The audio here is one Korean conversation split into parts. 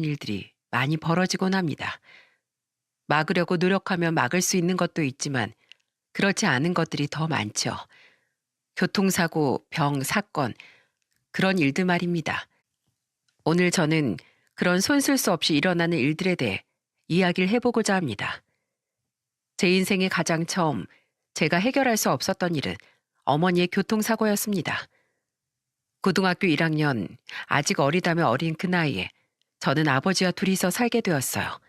일들이 많이 벌어지곤 합니다. 막으려고 노력하면 막을 수 있는 것도 있지만 그렇지 않은 것들이 더 많죠. 교통사고, 병, 사건, 그런 일들 말입니다. 오늘 저는 그런 손쓸 수 없이 일어나는 일들에 대해 이야기를 해보고자 합니다. 제 인생에 가장 처음 제가 해결할 수 없었던 일은 어머니의 교통사고였습니다. 고등학교 1학년, 아직 어리다면 어린 그 나이에 저는 아버지와 둘이서 살게 되었어요.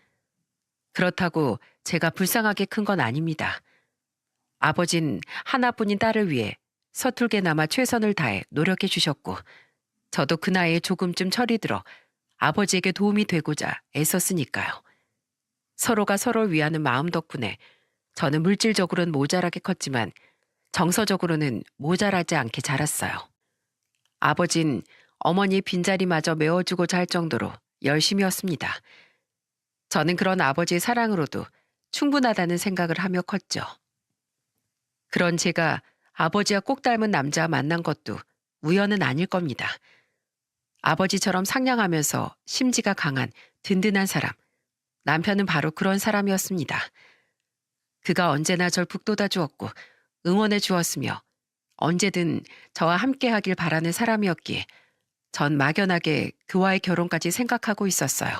그렇다고 제가 불쌍하게 큰 건 아닙니다. 아버진 하나뿐인 딸을 위해 서툴게나마 최선을 다해 노력해 주셨고, 저도 그 나이에 조금쯤 철이 들어 아버지에게 도움이 되고자 애썼으니까요. 서로가 서로를 위하는 마음 덕분에 저는 물질적으로는 모자라게 컸지만 정서적으로는 모자라지 않게 자랐어요. 아버진 어머니의 빈자리마저 메워주고자 할 정도로 열심이었습니다. 저는 그런 아버지의 사랑으로도 충분하다는 생각을 하며 컸죠. 그런 제가 아버지와 꼭 닮은 남자와 만난 것도 우연은 아닐 겁니다. 아버지처럼 상냥하면서 심지가 강한 든든한 사람, 남편은 바로 그런 사람이었습니다. 그가 언제나 절 북돋아 주었고 응원해 주었으며 언제든 저와 함께하길 바라는 사람이었기에 전 막연하게 그와의 결혼까지 생각하고 있었어요.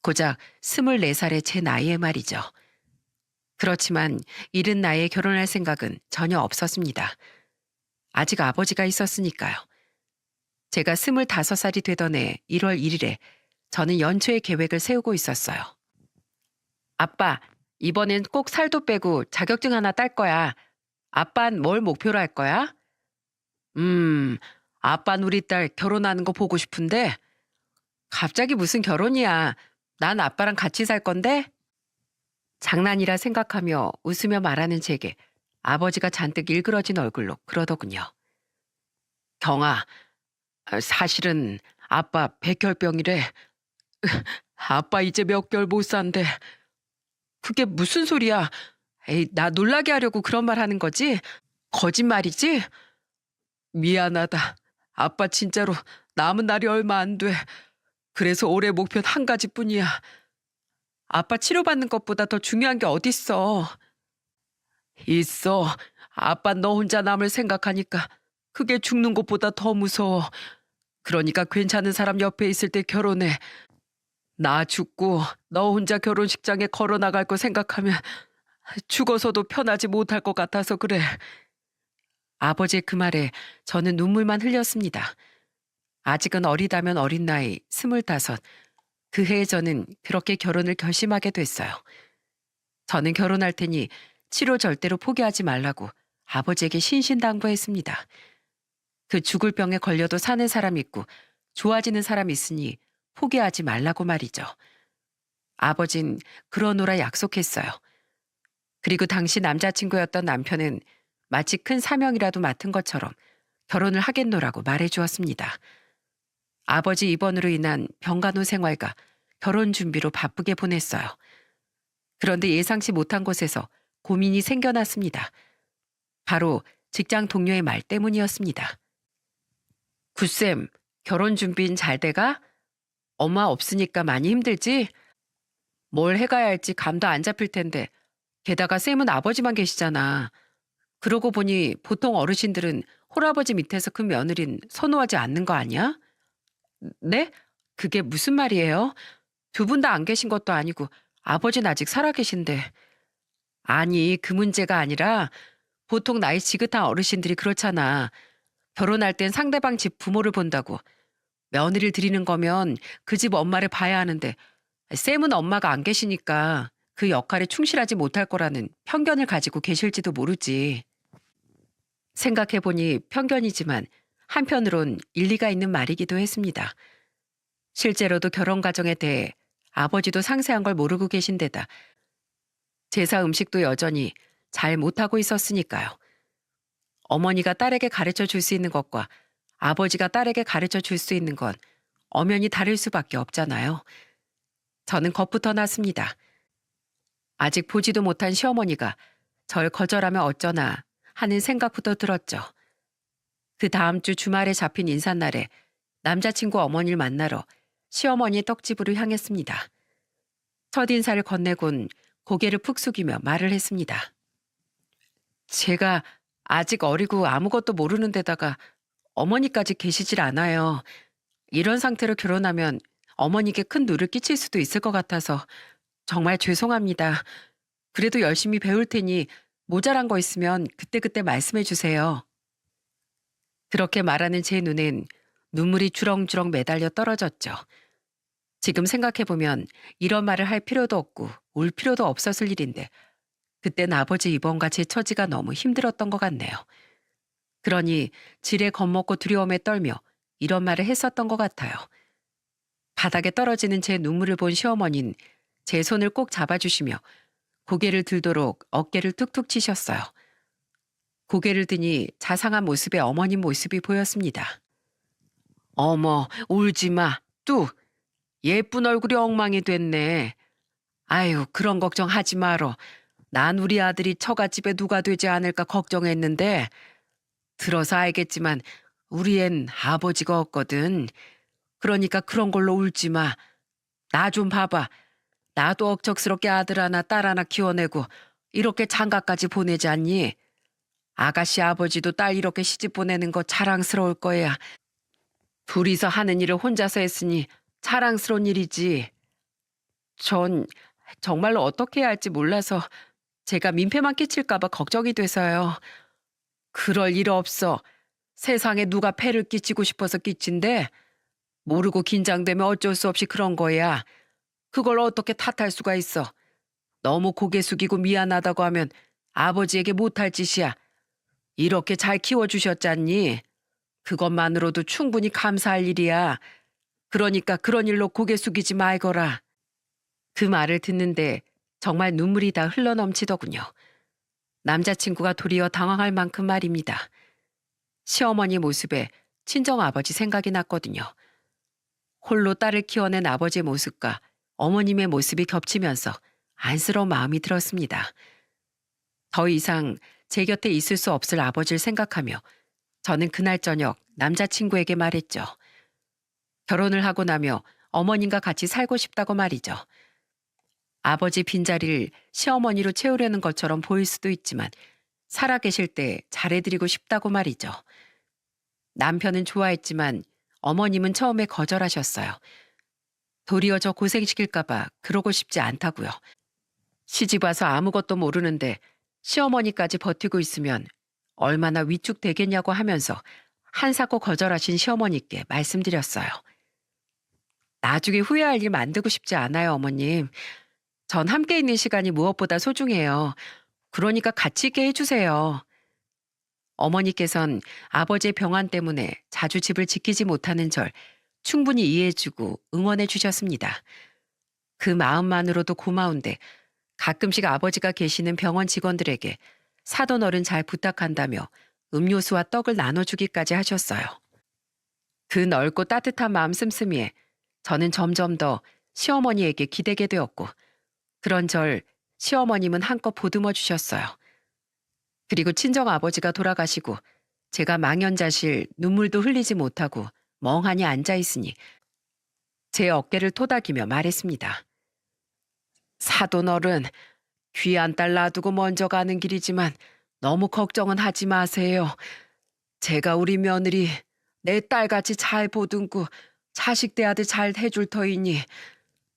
고작 24살의 제 나이에 말이죠. 그렇지만 이른 나이에 결혼할 생각은 전혀 없었습니다. 아직 아버지가 있었으니까요. 제가 25살이 되던 해 1월 1일에 저는 연초의 계획을 세우고 있었어요. 아빠, 이번엔 꼭 살도 빼고 자격증 하나 딸 거야. 아빤 뭘 목표로 할 거야? 음, 아빤 우리 딸 결혼하는 거 보고 싶은데. 갑자기 무슨 결혼이야. 난 아빠랑 같이 살 건데? 장난이라 생각하며 웃으며 말하는 제게 아버지가 잔뜩 일그러진 얼굴로 그러더군요. 경아, 사실은 아빠 백혈병이래. 아빠 이제 몇 개월 못 산대. 그게 무슨 소리야? 에이, 나 놀라게 하려고 그런 말 하는 거지? 거짓말이지? 미안하다. 아빠 진짜로 남은 날이 얼마 안 돼. 그래서 올해 목표는 한 가지뿐이야. 아빠 치료받는 것보다 더 중요한 게 어딨어. 있어. 아빠 너 혼자 남을 생각하니까 그게 죽는 것보다 더 무서워. 그러니까 괜찮은 사람 옆에 있을 때 결혼해. 나 죽고 너 혼자 결혼식장에 걸어 나갈 거 생각하면 죽어서도 편하지 못할 것 같아서 그래. 아버지의 그 말에 저는 눈물만 흘렸습니다. 아직은 어리다면 어린 나이 25. 그 해에 저는 그렇게 결혼을 결심하게 됐어요. 저는 결혼할 테니 치료 절대로 포기하지 말라고 아버지에게 신신당부했습니다. 그 죽을 병에 걸려도 사는 사람 있고 좋아지는 사람 있으니 포기하지 말라고 말이죠. 아버진 그러노라 약속했어요. 그리고 당시 남자친구였던 남편은 마치 큰 사명이라도 맡은 것처럼 결혼을 하겠노라고 말해주었습니다. 아버지 입원으로 인한 병간호 생활과 결혼 준비로 바쁘게 보냈어요. 그런데 예상치 못한 곳에서 고민이 생겨났습니다. 바로 직장 동료의 말 때문이었습니다. 굿쌤, 결혼 준비는 잘 돼가? 엄마 없으니까 많이 힘들지? 뭘 해가야 할지 감도 안 잡힐 텐데 게다가 쌤은 아버지만 계시잖아. 그러고 보니 보통 어르신들은 홀아버지 밑에서 큰 며느린 선호하지 않는 거 아니야? 네? 그게 무슨 말이에요? 두 분 다 안 계신 것도 아니고 아버지는 아직 살아계신데. 아니, 그 문제가 아니라 보통 나이 지긋한 어르신들이 그렇잖아. 결혼할 땐 상대방 집 부모를 본다고. 며느리를 드리는 거면 그 집 엄마를 봐야 하는데 쌤은 엄마가 안 계시니까 그 역할에 충실하지 못할 거라는 편견을 가지고 계실지도 모르지. 생각해보니 편견이지만 한편으론 일리가 있는 말이기도 했습니다. 실제로도 결혼 과정에 대해 아버지도 상세한 걸 모르고 계신 데다 제사 음식도 여전히 잘 못하고 있었으니까요. 어머니가 딸에게 가르쳐 줄 수 있는 것과 아버지가 딸에게 가르쳐 줄 수 있는 건 엄연히 다를 수밖에 없잖아요. 저는 겁부터 났습니다. 아직 보지도 못한 시어머니가 절 거절하면 어쩌나 하는 생각부터 들었죠. 그 다음 주 주말에 잡힌 인사날에 남자친구 어머니를 만나러 시어머니 떡집으로 향했습니다. 첫인사를 건네곤 고개를 푹 숙이며 말을 했습니다. 제가 아직 어리고 아무것도 모르는 데다가 어머니까지 계시질 않아요. 이런 상태로 결혼하면 어머니께 큰 누를 끼칠 수도 있을 것 같아서 정말 죄송합니다. 그래도 열심히 배울 테니 모자란 거 있으면 그때그때 말씀해 주세요. 그렇게 말하는 제 눈엔 눈물이 주렁주렁 매달려 떨어졌죠. 지금 생각해보면 이런 말을 할 필요도 없고 울 필요도 없었을 일인데 그땐 아버지 입원과 제 처지가 너무 힘들었던 것 같네요. 그러니 지레 겁먹고 두려움에 떨며 이런 말을 했었던 것 같아요. 바닥에 떨어지는 제 눈물을 본 시어머니는 제 손을 꼭 잡아주시며 고개를 들도록 어깨를 툭툭 치셨어요. 고개를 드니 자상한 모습의 어머님 모습이 보였습니다. 어머, 울지 마. 뚝. 예쁜 얼굴이 엉망이 됐네. 아유, 그런 걱정하지 마라. 난 우리 아들이 처갓집에 누가 되지 않을까 걱정했는데 들어서 알겠지만 우리 앤 아버지가 없거든. 그러니까 그런 걸로 울지 마. 나 좀 봐봐. 나도 억척스럽게 아들 하나 딸 하나 키워내고 이렇게 장가까지 보내지 않니? 아가씨 아버지도 딸 이렇게 시집 보내는 거 자랑스러울 거야. 둘이서 하는 일을 혼자서 했으니 자랑스러운 일이지. 전 정말로 어떻게 해야 할지 몰라서 제가 민폐만 끼칠까 봐 걱정이 돼서요. 그럴 일 없어. 세상에 누가 폐를 끼치고 싶어서 끼친대? 모르고 긴장되면 어쩔 수 없이 그런 거야. 그걸 어떻게 탓할 수가 있어. 너무 고개 숙이고 미안하다고 하면 아버지에게 못할 짓이야. 이렇게 잘 키워주셨잖니. 그것만으로도 충분히 감사할 일이야. 그러니까 그런 일로 고개 숙이지 말거라. 그 말을 듣는데 정말 눈물이 다 흘러넘치더군요. 남자친구가 도리어 당황할 만큼 말입니다. 시어머니 모습에 친정아버지 생각이 났거든요. 홀로 딸을 키워낸 아버지의 모습과 어머님의 모습이 겹치면서 안쓰러운 마음이 들었습니다. 더 이상 제 곁에 있을 수 없을 아버지를 생각하며 저는 그날 저녁 남자친구에게 말했죠. 결혼을 하고 나며 어머님과 같이 살고 싶다고 말이죠. 아버지 빈자리를 시어머니로 채우려는 것처럼 보일 수도 있지만 살아계실 때 잘해드리고 싶다고 말이죠. 남편은 좋아했지만 어머님은 처음에 거절하셨어요. 도리어 저 고생시킬까봐 그러고 싶지 않다고요. 시집 와서 아무것도 모르는데 시어머니까지 버티고 있으면 얼마나 위축되겠냐고 하면서 한사코 거절하신 시어머니께 말씀드렸어요. 나중에 후회할 일 만들고 싶지 않아요, 어머님. 전 함께 있는 시간이 무엇보다 소중해요. 그러니까 같이 있게 해주세요. 어머니께선 아버지의 병환 때문에 자주 집을 지키지 못하는 절 충분히 이해해주고 응원해 주셨습니다. 그 마음만으로도 고마운데 가끔씩 아버지가 계시는 병원 직원들에게 사돈어른 잘 부탁한다며 음료수와 떡을 나눠주기까지 하셨어요. 그 넓고 따뜻한 마음 씀씀이에 저는 점점 더 시어머니에게 기대게 되었고 그런 절 시어머님은 한껏 보듬어 주셨어요. 그리고 친정아버지가 돌아가시고 제가 망연자실 눈물도 흘리지 못하고 멍하니 앉아있으니 제 어깨를 토닥이며 말했습니다. 사돈어른, 귀한 딸 놔두고 먼저 가는 길이지만 너무 걱정은 하지 마세요. 제가 우리 며느리 내 딸같이 잘 보듬고 자식 대하듯 잘 해줄 터이니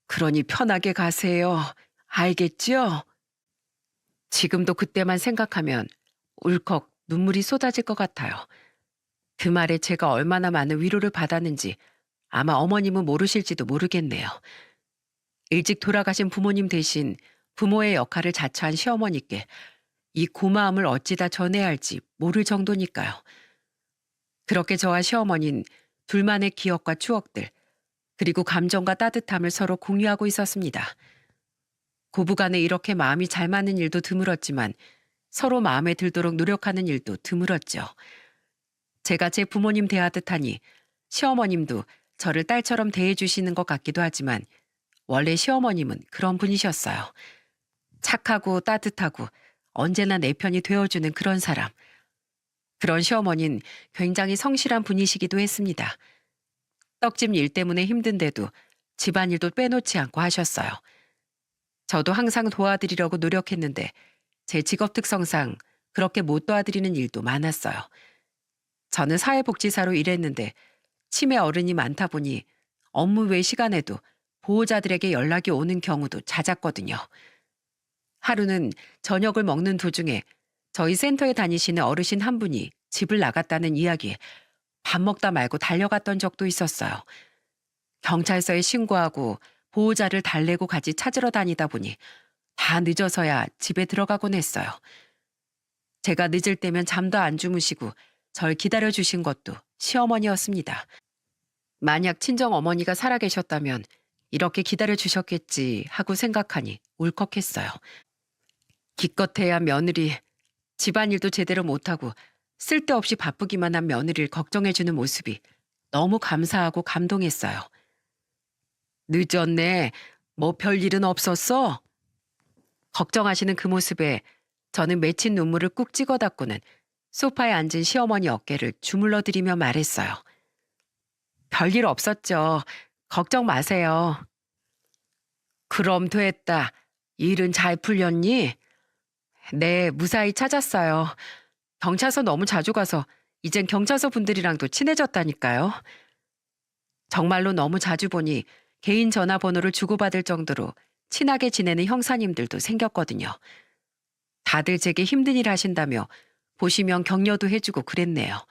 그러니 편하게 가세요. 알겠지요? 지금도 그때만 생각하면 울컥 눈물이 쏟아질 것 같아요. 그 말에 제가 얼마나 많은 위로를 받았는지 아마 어머님은 모르실지도 모르겠네요. 일찍 돌아가신 부모님 대신 부모의 역할을 자처한 시어머니께 이 고마움을 어찌다 전해야 할지 모를 정도니까요. 그렇게 저와 시어머니는 둘만의 기억과 추억들, 그리고 감정과 따뜻함을 서로 공유하고 있었습니다. 고부간에 이렇게 마음이 잘 맞는 일도 드물었지만 서로 마음에 들도록 노력하는 일도 드물었죠. 제가 제 부모님 대하듯 하니 시어머님도 저를 딸처럼 대해주시는 것 같기도 하지만 원래 시어머님은 그런 분이셨어요. 착하고 따뜻하고 언제나 내 편이 되어주는 그런 사람. 그런 시어머니는 굉장히 성실한 분이시기도 했습니다. 떡집 일 때문에 힘든데도 집안일도 빼놓지 않고 하셨어요. 저도 항상 도와드리려고 노력했는데 제 직업 특성상 그렇게 못 도와드리는 일도 많았어요. 저는 사회복지사로 일했는데 치매 어른이 많다 보니 업무 외 시간에도 보호자들에게 연락이 오는 경우도 잦았거든요. 하루는 저녁을 먹는 도중에 저희 센터에 다니시는 어르신 한 분이 집을 나갔다는 이야기에 밥 먹다 말고 달려갔던 적도 있었어요. 경찰서에 신고하고 보호자를 달래고 같이 찾으러 다니다 보니 다 늦어서야 집에 들어가곤 했어요. 제가 늦을 때면 잠도 안 주무시고 절 기다려 주신 것도 시어머니였습니다. 만약 친정 어머니가 살아계셨다면 이렇게 기다려 주셨겠지 하고 생각하니 울컥했어요. 기껏해야 며느리, 집안일도 제대로 못하고 쓸데없이 바쁘기만 한 며느리를 걱정해주는 모습이 너무 감사하고 감동했어요. 늦었네. 뭐 별일은 없었어? 걱정하시는 그 모습에 저는 맺힌 눈물을 꾹 찍어 닦고는 소파에 앉은 시어머니 어깨를 주물러 드리며 말했어요. 별일 없었죠. 걱정 마세요. 그럼 됐다. 일은 잘 풀렸니? 네, 무사히 찾았어요. 경찰서 너무 자주 가서 이젠 경찰서 분들이랑도 친해졌다니까요. 정말로 너무 자주 보니 개인 전화번호를 주고받을 정도로 친하게 지내는 형사님들도 생겼거든요. 다들 제게 힘든 일 하신다며 보시면 격려도 해주고 그랬네요.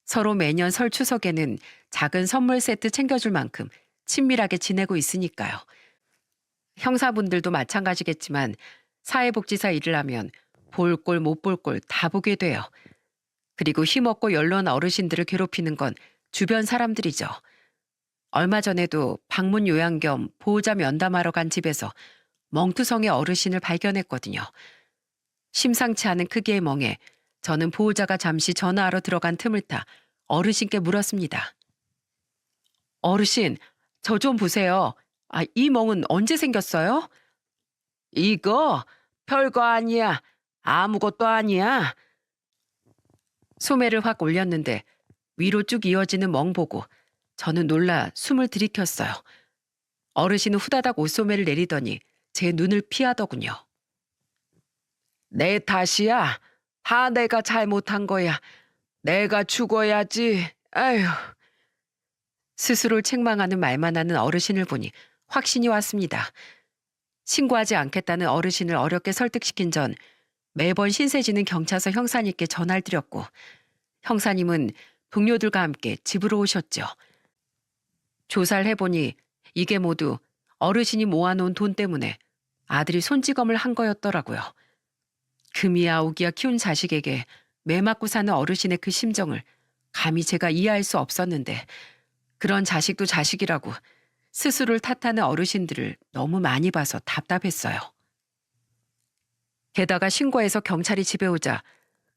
서로 매년 설 추석에는 작은 선물 세트 챙겨줄 만큼 친밀하게 지내고 있으니까요. 형사분들도 마찬가지겠지만 사회복지사 일을 하면 볼 꼴 못 볼 꼴 다 보게 돼요. 그리고 힘없고 연로한 어르신들을 괴롭히는 건 주변 사람들이죠. 얼마 전에도 방문 요양 겸 보호자 면담하러 간 집에서 멍투성의 어르신을 발견했거든요. 심상치 않은 크기의 멍에 저는 보호자가 잠시 전화하러 들어간 틈을 타 어르신께 물었습니다. 어르신, 저 좀 보세요. 이 멍은 언제 생겼어요? 이거 별거 아니야. 아무것도 아니야. 소매를 확 올렸는데 위로 쭉 이어지는 멍 보고 저는 놀라 숨을 들이켰어요. 어르신은 후다닥 옷소매를 내리더니 제 눈을 피하더군요. 내 탓이야. 다 내가 잘못한 거야. 내가 죽어야지. 아휴. 스스로 책망하는 말만 하는 어르신을 보니 확신이 왔습니다. 신고하지 않겠다는 어르신을 어렵게 설득시킨 전 매번 신세지는 경찰서 형사님께 전화를 드렸고 형사님은 동료들과 함께 집으로 오셨죠. 조사를 해보니 이게 모두 어르신이 모아놓은 돈 때문에 아들이 손찌검을 한 거였더라고요. 금이야 오기야 키운 자식에게 매 맞고 사는 어르신의 그 심정을 감히 제가 이해할 수 없었는데 그런 자식도 자식이라고 스스로를 탓하는 어르신들을 너무 많이 봐서 답답했어요. 게다가 신고해서 경찰이 집에 오자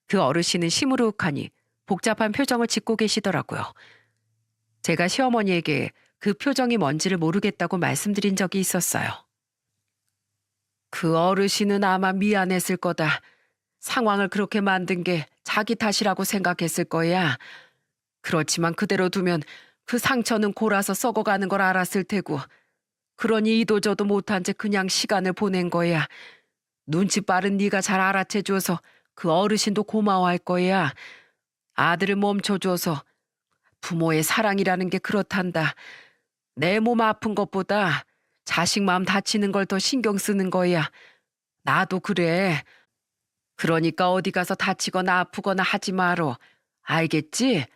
그 어르신은 시무룩하니 복잡한 표정을 짓고 계시더라고요. 제가 시어머니에게 그 표정이 뭔지를 모르겠다고 말씀드린 적이 있었어요. 그 어르신은 아마 미안했을 거다. 상황을 그렇게 만든 게 자기 탓이라고 생각했을 거야. 그렇지만 그대로 두면 그 상처는 골아서 썩어가는 걸 알았을 테고 그러니 이도저도 못한 채 그냥 시간을 보낸 거야. 눈치 빠른 네가 잘 알아채줘서 그 어르신도 고마워할 거야. 아들을 멈춰줘서 부모의 사랑이라는 게 그렇단다. 내 몸 아픈 것보다 자식 마음 다치는 걸 더 신경 쓰는 거야. 나도 그래. 그러니까 어디 가서 다치거나 아프거나 하지 마라. 알겠지?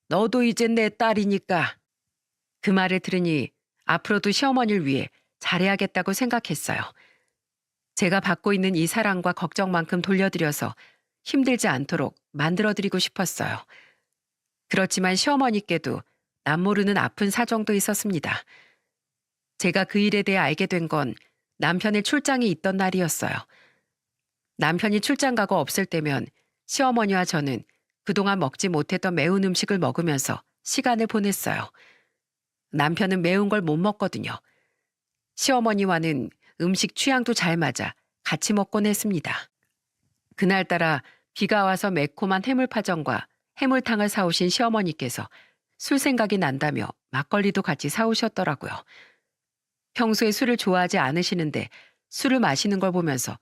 너도 이제 내 딸이니까. 그 말을 들으니 앞으로도 시어머니를 위해 잘해야겠다고 생각했어요. 제가 받고 있는 이 사랑과 걱정만큼 돌려드려서 힘들지 않도록 만들어드리고 싶었어요. 그렇지만 시어머니께도 남모르는 아픈 사정도 있었습니다. 제가 그 일에 대해 알게 된 건 남편의 출장이 있던 날이었어요. 남편이 출장 가고 없을 때면 시어머니와 저는 그동안 먹지 못했던 매운 음식을 먹으면서 시간을 보냈어요. 남편은 매운 걸 못 먹거든요. 시어머니와는 음식 취향도 잘 맞아 같이 먹곤 했습니다. 그날따라 비가 와서 매콤한 해물파전과 해물탕을 사오신 시어머니께서 술 생각이 난다며 막걸리도 같이 사오셨더라고요. 평소에 술을 좋아하지 않으시는데 술을 마시는 걸 보면서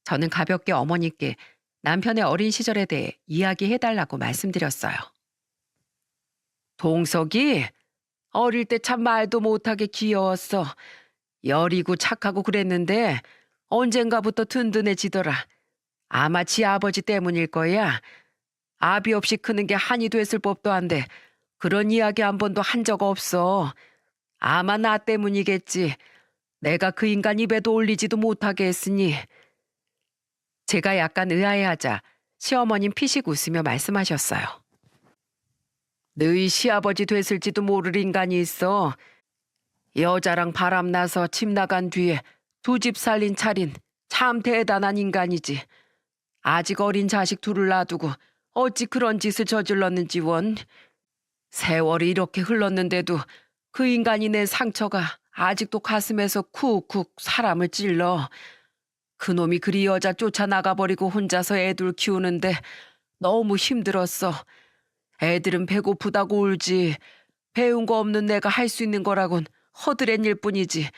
저는 가볍게 어머니께 남편의 어린 시절에 대해 이야기해달라고 말씀드렸어요. 동석이 어릴 때 참 말도 못하게 귀여웠어. 여리고 착하고 그랬는데 언젠가부터 든든해지더라. 아마 지 아버지 때문일 거야. 아비 없이 크는 게 한이 됐을 법도 한데 그런 이야기 한 번도 한 적 없어. 아마 나 때문이겠지. 내가 그 인간 입에도 올리지도 못하게 했으니. 제가 약간 의아해하자 시어머님 피식 웃으며 말씀하셨어요. 너희 시아버지 됐을지도 모를 인간이 있어. 여자랑 바람나서 집 나간 뒤에 두 집 살린 차린 참 대단한 인간이지. 아직 어린 자식 둘을 놔두고 어찌 그런 짓을 저질렀는지 원. 세월이 이렇게 흘렀는데도 그 인간이 낸 상처가 아직도 가슴에서 쿡쿡 사람을 찔러. 그놈이 그리 여자 쫓아나가버리고 혼자서 애들 키우는데 너무 힘들었어. 애들은 배고프다고 울지. 배운 거 없는 내가 할 수 있는 거라곤 허드렛 일 뿐이지.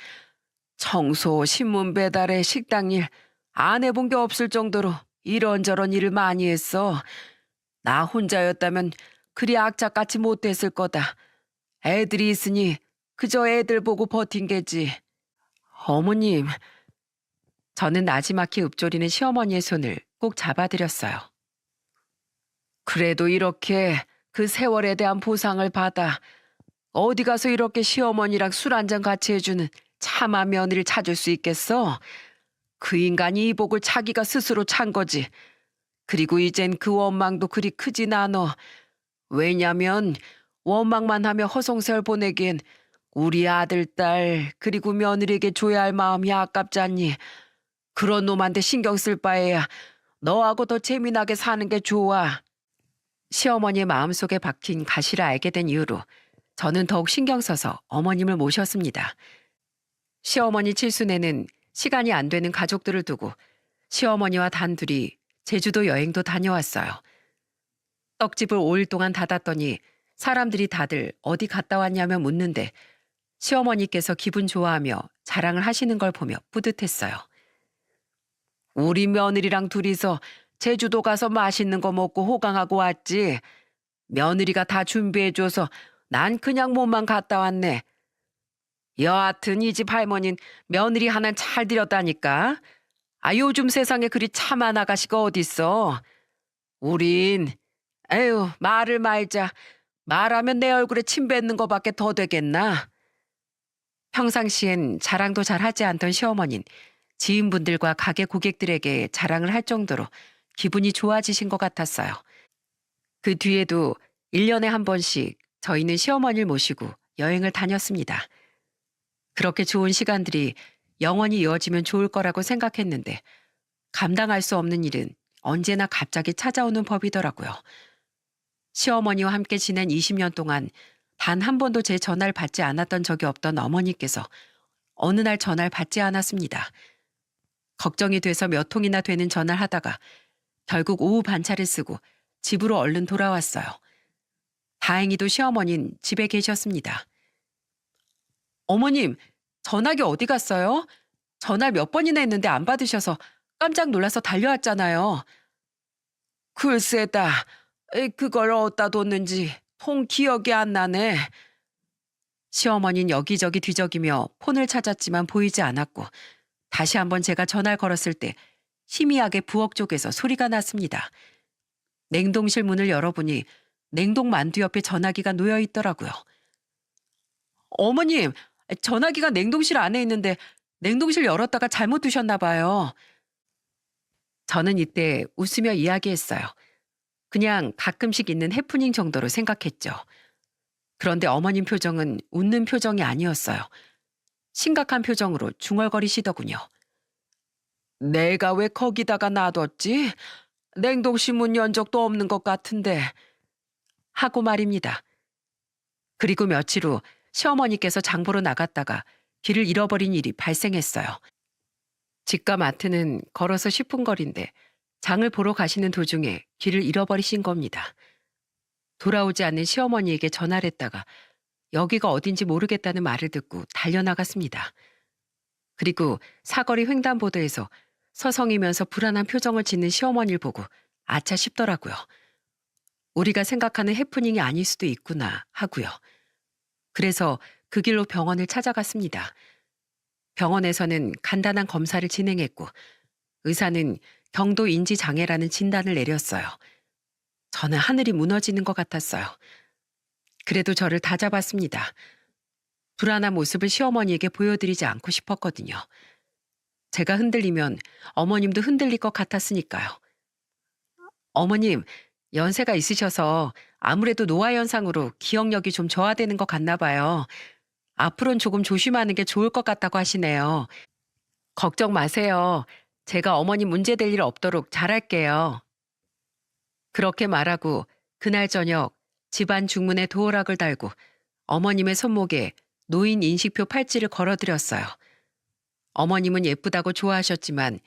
청소, 신문 배달에 식당 일 안 해본 게 없을 정도로 이런저런 일을 많이 했어. 나 혼자였다면 그리 악착같이 못됐을 거다. 애들이 있으니 그저 애들 보고 버틴 게지. 어머님, 저는 나지막히 읊조리는 시어머니의 손을 꼭 잡아드렸어요. 그래도 이렇게 그 세월에 대한 보상을 받아 어디 가서 이렇게 시어머니랑 술 한잔 같이 해주는 참한 며느리를 찾을 수 있겠어? 그 인간이 이 복을 자기가 스스로 찬 거지. 그리고 이젠 그 원망도 그리 크진 않아. 왜냐면 원망만 하며 허송세월 보내기엔 우리 아들, 딸 그리고 며느리에게 줘야 할 마음이 아깝지 않니? 그런 놈한테 신경 쓸 바에야 너하고 더 재미나게 사는 게 좋아. 시어머니의 마음속에 박힌 가시를 알게 된 이후로 저는 더욱 신경 써서 어머님을 모셨습니다. 시어머니 칠순에는 시간이 안 되는 가족들을 두고 시어머니와 단둘이 제주도 여행도 다녀왔어요. 떡집을 5일 동안 닫았더니 사람들이 다들 어디 갔다 왔냐며 묻는데 시어머니께서 기분 좋아하며 자랑을 하시는 걸 보며 뿌듯했어요. 우리 며느리랑 둘이서 제주도 가서 맛있는 거 먹고 호강하고 왔지. 며느리가 다 준비해줘서 난 그냥 몸만 갔다 왔네. 여하튼 이 집 할머니는 며느리 하나 잘 들였다니까. 아, 요즘 세상에 그리 참한 아가씨가 어딨어. 우린 에휴 말을 말자. 말하면 내 얼굴에 침 뱉는 거밖에 더 되겠나. 평상시엔 자랑도 잘 하지 않던 시어머니는 지인분들과 가게 고객들에게 자랑을 할 정도로 기분이 좋아지신 것 같았어요. 그 뒤에도 1년에 한 번씩 저희는 시어머니를 모시고 여행을 다녔습니다. 그렇게 좋은 시간들이 영원히 이어지면 좋을 거라고 생각했는데 감당할 수 없는 일은 언제나 갑자기 찾아오는 법이더라고요. 시어머니와 함께 지낸 20년 동안 단 한 번도 제 전화를 받지 않았던 적이 없던 어머니께서 어느 날 전화를 받지 않았습니다. 걱정이 돼서 몇 통이나 되는 전화를 하다가 결국 오후 반차를 쓰고 집으로 얼른 돌아왔어요. 다행히도 시어머니는 집에 계셨습니다. 어머님, 전화기 어디 갔어요? 전화 몇 번이나 했는데 안 받으셔서 깜짝 놀라서 달려왔잖아요. 글쎄다. 그걸 어디다 뒀는지 통 기억이 안 나네. 시어머니는 여기저기 뒤적이며 폰을 찾았지만 보이지 않았고 다시 한번 제가 전화를 걸었을 때 희미하게 부엌 쪽에서 소리가 났습니다. 냉동실 문을 열어보니 냉동 만두 옆에 전화기가 놓여 있더라고요. 어머님, 전화기가 냉동실 안에 있는데 냉동실 열었다가 잘못 두셨나 봐요. 저는 이때 웃으며 이야기했어요. 그냥 가끔씩 있는 해프닝 정도로 생각했죠. 그런데 어머님 표정은 웃는 표정이 아니었어요. 심각한 표정으로 중얼거리시더군요. 내가 왜 거기다가 놔뒀지? 냉동실 문 연 적도 없는 것 같은데. 하고 말입니다. 그리고 며칠 후 시어머니께서 장보러 나갔다가 길을 잃어버린 일이 발생했어요. 집과 마트는 걸어서 10분 거리인데 장을 보러 가시는 도중에 길을 잃어버리신 겁니다. 돌아오지 않는 시어머니에게 전화를 했다가 여기가 어딘지 모르겠다는 말을 듣고 달려나갔습니다. 그리고 사거리 횡단보도에서 서성이면서 불안한 표정을 짓는 시어머니를 보고 아차 싶더라고요. 우리가 생각하는 해프닝이 아닐 수도 있구나 하고요. 그래서 그 길로 병원을 찾아갔습니다. 병원에서는 간단한 검사를 진행했고 의사는 경도 인지 장애라는 진단을 내렸어요. 저는 하늘이 무너지는 것 같았어요. 그래도 저를 다잡았습니다. 불안한 모습을 시어머니에게 보여드리지 않고 싶었거든요. 제가 흔들리면 어머님도 흔들릴 것 같았으니까요. 어머님, 연세가 있으셔서 아무래도 노화 현상으로 기억력이 좀 저하되는 것 같나 봐요. 앞으로는 조금 조심하는 게 좋을 것 같다고 하시네요. 걱정 마세요. 제가 어머님 문제될 일 없도록 잘할게요. 그렇게 말하고 그날 저녁 집안 중문에 도어락을 달고 어머님의 손목에 노인 인식표 팔찌를 걸어드렸어요. 어머님은 예쁘다고 좋아하셨지만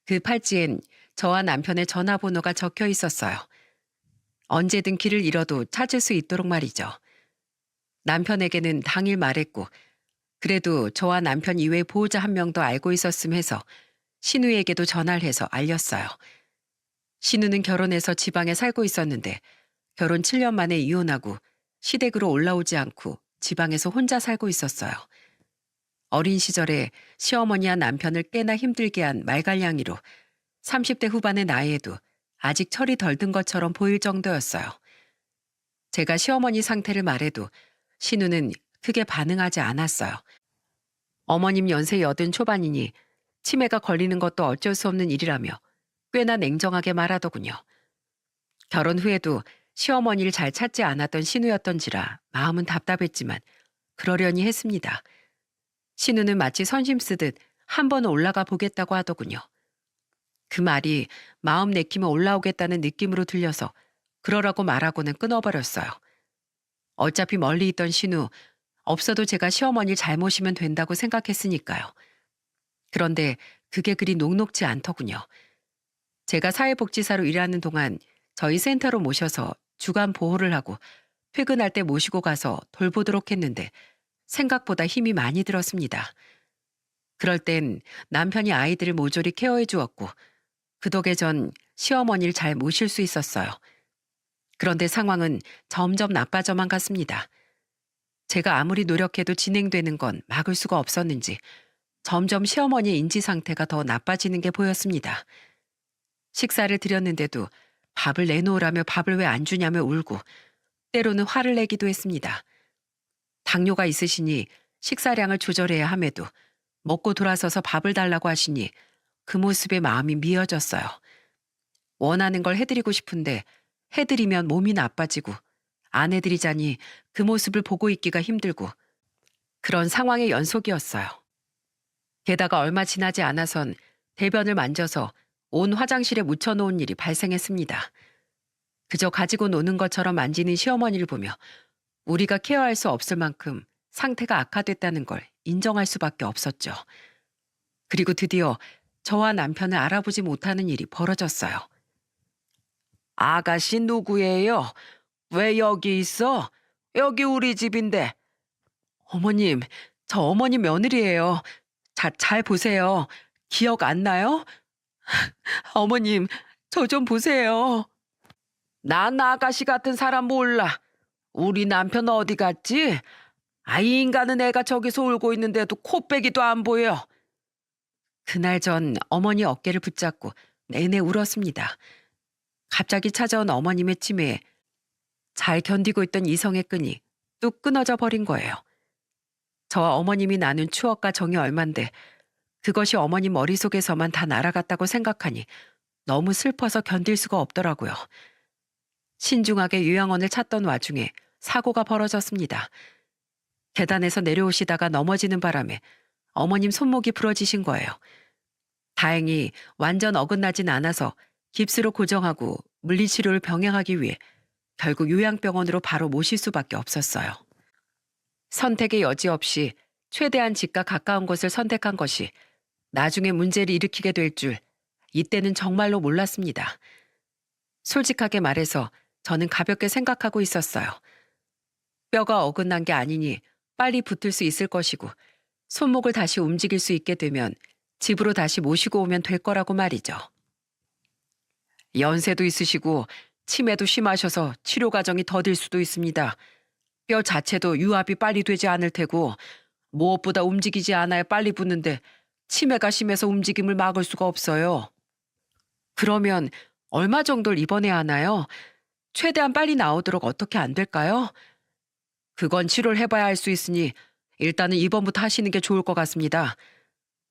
그 팔찌엔 저와 남편의 전화번호가 적혀 있었어요. 언제든 길을 잃어도 찾을 수 있도록 말이죠. 남편에게는 당일 말했고 그래도 저와 남편 이외 보호자 한 명 더 알고 있었음 해서 신우에게도 전화를 해서 알렸어요. 신우는 결혼해서 지방에 살고 있었는데 결혼 7년 만에 이혼하고 시댁으로 올라오지 않고 지방에서 혼자 살고 있었어요. 어린 시절에 시어머니와 남편을 꽤나 힘들게 한 말갈량이로 30대 후반의 나이에도 아직 철이 덜 든 것처럼 보일 정도였어요. 제가 시어머니 상태를 말해도 신우는 크게 반응하지 않았어요. 어머님 연세 80 초반이니 치매가 걸리는 것도 어쩔 수 없는 일이라며 꽤나 냉정하게 말하더군요. 결혼 후에도 시어머니를 잘 찾지 않았던 신우였던지라 마음은 답답했지만 그러려니 했습니다. 신우는 마치 선심 쓰듯 한 번 올라가 보겠다고 하더군요. 그 말이 마음 내키면 올라오겠다는 느낌으로 들려서 그러라고 말하고는 끊어버렸어요. 어차피 멀리 있던 신우, 없어도 제가 시어머니를 잘 모시면 된다고 생각했으니까요. 그런데 그게 그리 녹록지 않더군요. 제가 사회복지사로 일하는 동안 저희 센터로 모셔서 주간 보호를 하고 퇴근할 때 모시고 가서 돌보도록 했는데 생각보다 힘이 많이 들었습니다. 그럴 땐 남편이 아이들을 모조리 케어해 주었고 그 덕에 전 시어머니를 잘 모실 수 있었어요. 그런데 상황은 점점 나빠져만 갔습니다. 제가 아무리 노력해도 진행되는 건 막을 수가 없었는지 점점 시어머니의 인지 상태가 더 나빠지는 게 보였습니다. 식사를 드렸는데도 밥을 내놓으라며 밥을 왜 안 주냐며 울고 때로는 화를 내기도 했습니다. 당뇨가 있으시니 식사량을 조절해야 함에도 먹고 돌아서서 밥을 달라고 하시니 그 모습에 마음이 미어졌어요. 원하는 걸 해드리고 싶은데 해드리면 몸이 나빠지고 안 해드리자니 그 모습을 보고 있기가 힘들고 그런 상황의 연속이었어요. 게다가 얼마 지나지 않아선 대변을 만져서 온 화장실에 묻혀놓은 일이 발생했습니다. 그저 가지고 노는 것처럼 만지는 시어머니를 보며 우리가 케어할 수 없을 만큼 상태가 악화됐다는 걸 인정할 수밖에 없었죠. 그리고 드디어 저와 남편을 알아보지 못하는 일이 벌어졌어요. 아가씨 누구예요? 왜 여기 있어? 여기 우리 집인데. 어머님, 저 어머니 며느리예요. 잘 보세요. 기억 안 나요? 어머님, 저 좀 보세요. 난 아가씨 같은 사람 몰라. 우리 남편 어디 갔지? 아이 인간은 애가 저기서 울고 있는데도 코빼기도 안 보여. 그날 전 어머니 어깨를 붙잡고 내내 울었습니다. 갑자기 찾아온 어머님의 치매에 잘 견디고 있던 이성의 끈이 뚝 끊어져 버린 거예요. 저와 어머님이 나눈 추억과 정이 얼만데 그것이 어머님 머릿속에서만 다 날아갔다고 생각하니 너무 슬퍼서 견딜 수가 없더라고요. 신중하게 요양원을 찾던 와중에 사고가 벌어졌습니다. 계단에서 내려오시다가 넘어지는 바람에 어머님 손목이 부러지신 거예요. 다행히 완전 어긋나진 않아서 깁스로 고정하고 물리치료를 병행하기 위해 결국 요양병원으로 바로 모실 수밖에 없었어요. 선택의 여지 없이 최대한 집과 가까운 곳을 선택한 것이 나중에 문제를 일으키게 될 줄 이때는 정말로 몰랐습니다. 솔직하게 말해서 저는 가볍게 생각하고 있었어요. 뼈가 어긋난 게 아니니 빨리 붙을 수 있을 것이고 손목을 다시 움직일 수 있게 되면 집으로 다시 모시고 오면 될 거라고 말이죠. 연세도 있으시고 치매도 심하셔서 치료 과정이 더딜 수도 있습니다. 뼈 자체도 유압이 빨리 되지 않을 테고 무엇보다 움직이지 않아야 빨리 붓는데 치매가 심해서 움직임을 막을 수가 없어요. 그러면 얼마 정도를 입원해야 하나요? 최대한 빨리 나오도록 어떻게 안 될까요? 그건 치료를 해봐야 할 수 있으니 일단은 입원부터 하시는 게 좋을 것 같습니다.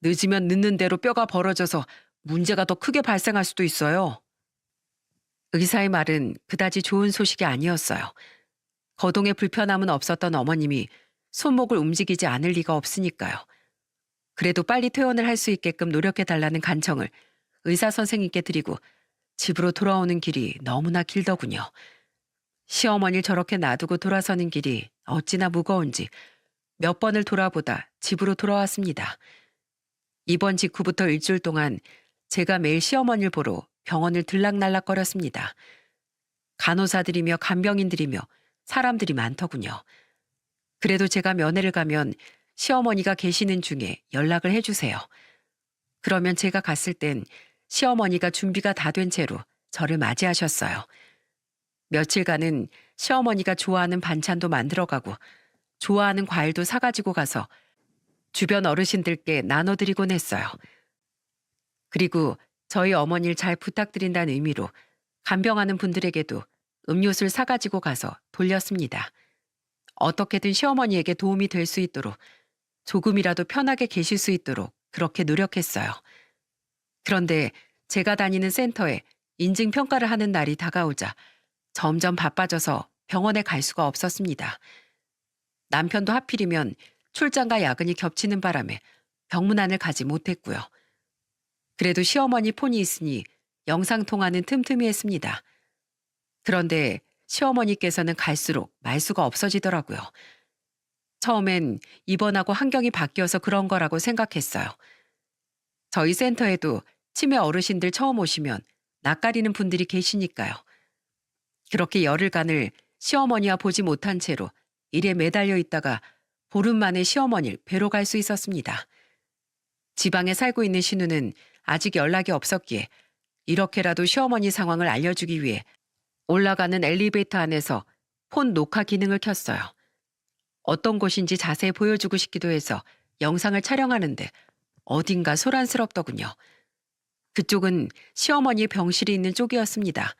늦으면 늦는 대로 뼈가 벌어져서 문제가 더 크게 발생할 수도 있어요. 의사의 말은 그다지 좋은 소식이 아니었어요. 거동에 불편함은 없었던 어머님이 손목을 움직이지 않을 리가 없으니까요. 그래도 빨리 퇴원을 할 수 있게끔 노력해달라는 간청을 의사 선생님께 드리고 집으로 돌아오는 길이 너무나 길더군요. 시어머니를 저렇게 놔두고 돌아서는 길이 어찌나 무거운지 몇 번을 돌아보다 집으로 돌아왔습니다. 입원 직후부터 일주일 동안 제가 매일 시어머니를 보러 병원을 들락날락거렸습니다. 간호사들이며 간병인들이며 사람들이 많더군요. 그래도 제가 면회를 가면 시어머니가 계시는 중에 연락을 해주세요. 그러면 제가 갔을 땐 시어머니가 준비가 다 된 채로 저를 맞이하셨어요. 며칠간은 시어머니가 좋아하는 반찬도 만들어가고 좋아하는 과일도 사가지고 가서 주변 어르신들께 나눠드리곤 했어요. 그리고 저희 어머니를 잘 부탁드린다는 의미로 간병하는 분들에게도 음료수를 사가지고 가서 돌렸습니다. 어떻게든 시어머니에게 도움이 될 수 있도록 조금이라도 편하게 계실 수 있도록 그렇게 노력했어요. 그런데 제가 다니는 센터에 인증평가를 하는 날이 다가오자 점점 바빠져서 병원에 갈 수가 없었습니다. 남편도 하필이면 출장과 야근이 겹치는 바람에 병문안을 가지 못했고요. 그래도 시어머니 폰이 있으니 영상통화는 틈틈이 했습니다. 그런데 시어머니께서는 갈수록 말수가 없어지더라고요. 처음엔 입원하고 환경이 바뀌어서 그런 거라고 생각했어요. 저희 센터에도 치매 어르신들 처음 오시면 낯가리는 분들이 계시니까요. 그렇게 열흘간을 시어머니와 보지 못한 채로 일에 매달려 있다가 보름 만에 시어머니를 뵈러 갈 수 있었습니다. 지방에 살고 있는 신우는 아직 연락이 없었기에 이렇게라도 시어머니 상황을 알려주기 위해 올라가는 엘리베이터 안에서 폰 녹화 기능을 켰어요. 어떤 곳인지 자세히 보여주고 싶기도 해서 영상을 촬영하는데 어딘가 소란스럽더군요. 그쪽은 시어머니 병실이 있는 쪽이었습니다.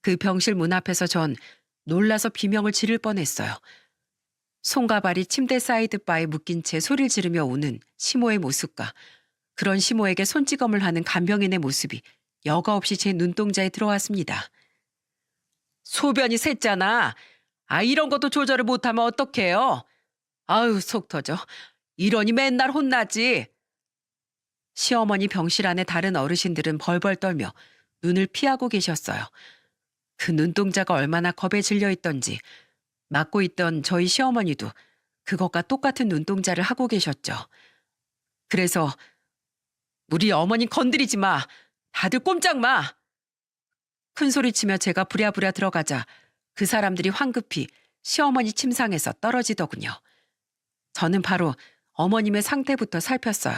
그 병실 문 앞에서 전 놀라서 비명을 지를 뻔했어요. 손과 발이 침대 사이드바에 묶인 채 소리를 지르며 오는 시모의 모습과 그런 시모에게 손찌검을 하는 간병인의 모습이 여과 없이 제 눈동자에 들어왔습니다. 소변이 샜잖아. 이런 것도 조절을 못하면 어떡해요? 아유, 속 터져. 이러니 맨날 혼나지. 시어머니 병실 안에 다른 어르신들은 벌벌 떨며 눈을 피하고 계셨어요. 그 눈동자가 얼마나 겁에 질려 있던지 맡고 있던 저희 시어머니도 그것과 똑같은 눈동자를 하고 계셨죠. 그래서 우리 어머니 건드리지 마. 다들 꼼짝 마. 큰 소리치며 제가 부랴부랴 들어가자 그 사람들이 황급히 시어머니 침상에서 떨어지더군요. 저는 바로 어머님의 상태부터 살폈어요.